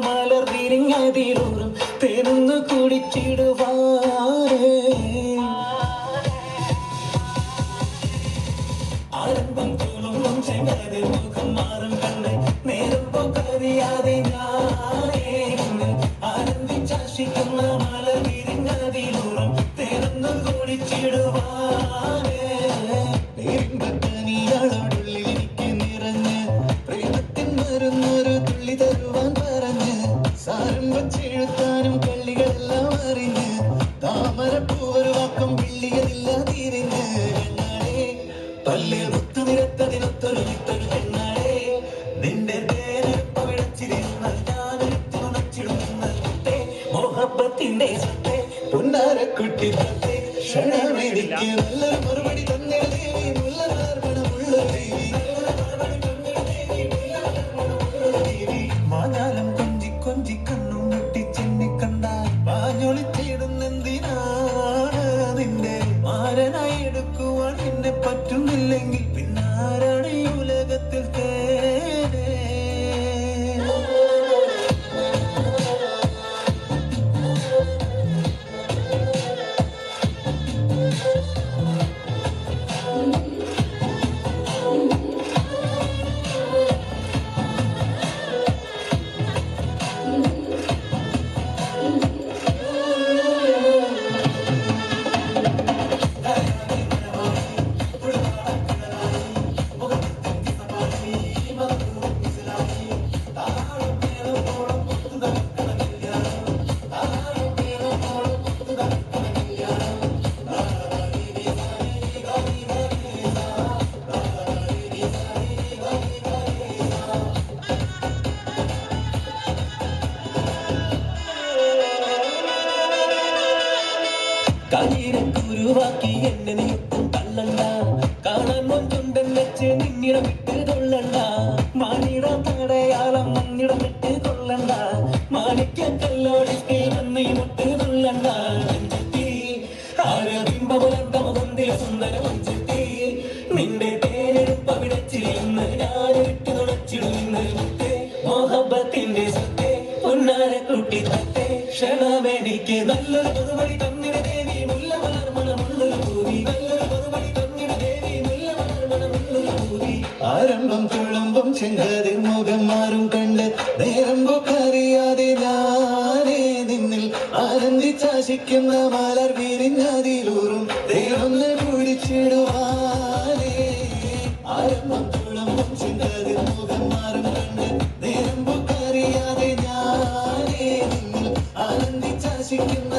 മലർ വിരിഞ്ഞതിലൂറും തേനൊന്ന് കുടിച്ചിടുവാനേ ആരംഭം തുളുമ്പും ചെങ്ങാതെ മുഖം മാറും കണ്ണ് നേരം പോക്കറിയാതെ ഞാനേ ആനന്ദിച്ചാശിക്കുന്ന മലർ വിരിഞ്ഞതിലൂറും തേനൊന്ന് കുടിച്ചിടുവാനേ നീരിമ്പത്തനിയാളോടുള്ളിൽ എനിക്ക് നിറഞ്ഞ് പ്രേമത്തിൻ മരുന്നൊരു തുള്ളി തരുവാൻ പറഞ്ഞ് സാരം വച്ചെഴുത്താനും കള്ളികളെല്ലാം അറിഞ്ഞ് താമരപ്പൂവൊരു വാക്കം വിള്ളിയതില്ല തിരിഞ്ഞ് പല്ലിൽ മുത്തു നിരത്തതിനൊത്തൊരു വിത്തൊരു പെണ്ണാളെ നിന്റെ തേനപ്പവിടച്ചിരുന്ന ഞാനെടുത്തു നുണച്ചിടുന്ന മോഹബത്തിന്റെ സത്തെ പൊന്നാരക്കുട്ടി തത്തെ ക്ഷണമെനിക്ക് നല്ലൊരു മറുപടി തന്നെ ദേവി മുല്ലനാർമണമുള്ള ദേവി മാഞ്ഞാലം കൊഞ്ചി കൊഞ്ചി കണ്ണും വെട്ടി ചെന്നി കണ്ടാൽ പാഞ്ഞൊളിച്ചിടുന്നെന്തിനാണ് നിന്റെ മാരനായി എടുക്കുവാൻ എന്നെ പറ്റുന്നില്ലെങ്കിൽ പിന്നാരാണ് ഈ ഉലകത്തിൽ തേനേ ുരുവാക്കി എന്നെ നീക്കും തള്ളണ്ട കാണാൻ മൊഞ്ചുണ്ടൻ വെച്ച് നിന്നിടം വിട്ട് കൊള്ളണ്ട മാനിടം തടയാളം മണ്ണിടം വിട്ട് കൊള്ളണ്ട മാണിക്കല്ലോടിക്ക് നന്ദി മുട്ട് കൊള്ളണ്ട മഞ്ചത്തി ആരബിംബമുലന്ത മുഖന്തിലെ സുന്ദര മഞ്ചത്തി നിന്റെ തേനെടുപ്പവിടച്ചിരുന്ന് ഞാൻ വിട്ട് നുണച്ചിടുന്ന മുത്തേ മോഹബത്തിന്റെ സത്തെ പൊന്നാരക്കുട്ടി തത്തെ ക്ഷണമെനിക്ക് നല്ലൊരു മറുപടി തന്നിട ദേവി ആരംഭം തുളുമ്പും ചെങ്കതിർ മുഖം മാറും കണ്ട് നേരം പോക്കറിയാതെ ഞാനേ നിന്നിൽ ആനന്ദിച്ചാശിക്കുന്ന മലർ വിരിഞ്ഞതിലൂറും ദൈവങ്ങൾ കുടിച്ചിടുവാനേ ആരംഭം തുളുമ്പും ചെങ്കതിർ മുഖം മാറും കണ്ട് നേരം പോക്കറിയാതെ ഞാനേ നിന്നിൽ ആനന്ദിച്ചാശിക്കുന്ന